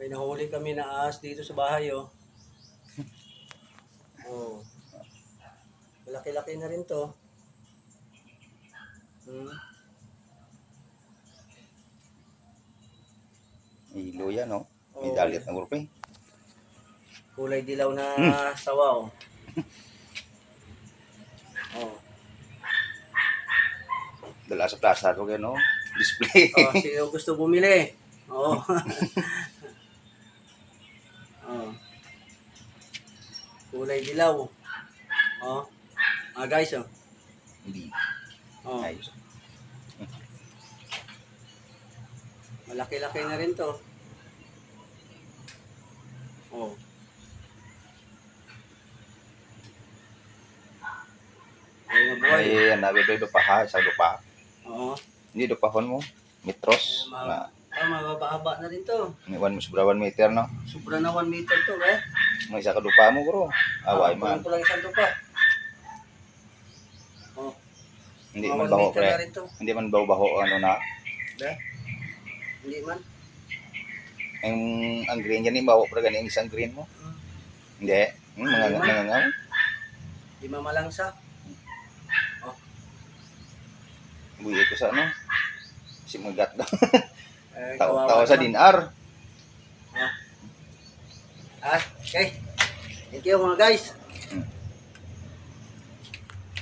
May nahuli kami na ahas dito sa bahay, oh. Oh. Malaki-laki na rin to. Ilo yan, no? May Oh. dalit na grupo, eh. Kulay dilaw na sawa, oh. Oh. Dala sa plaza ko, no? Display. Oh, sino gusto bumili? Oh. Oh. Kulay dilaw. Oh. Guys, oh. Hindi. Oh. Ayos. Malaki-laki na rin to. Oh. Ay na buhay. Ay, nabi do pa ha, isang do pa. Oo. Hindi do pahon mo. Metros na Mababa na rin to. may 1 sobra 1 meter, no? Sobra na 1 meter to, eh. May isa ka dupa mo, bro. Away man. Kulang isang to pa. Oh. Hindi Mga man 1 baho, meter na pre. rin to. Hindi man baho ano na. Eh? Hindi man. Ang green yan, baho pre ganing isang green mo. Hindi. Mga nangangaw. Di mamalangsa. Oh. Buhi ko sa ano. Si magat daw. Kawawa Tawa sa naman. dinar. Okay. Thank you mga guys.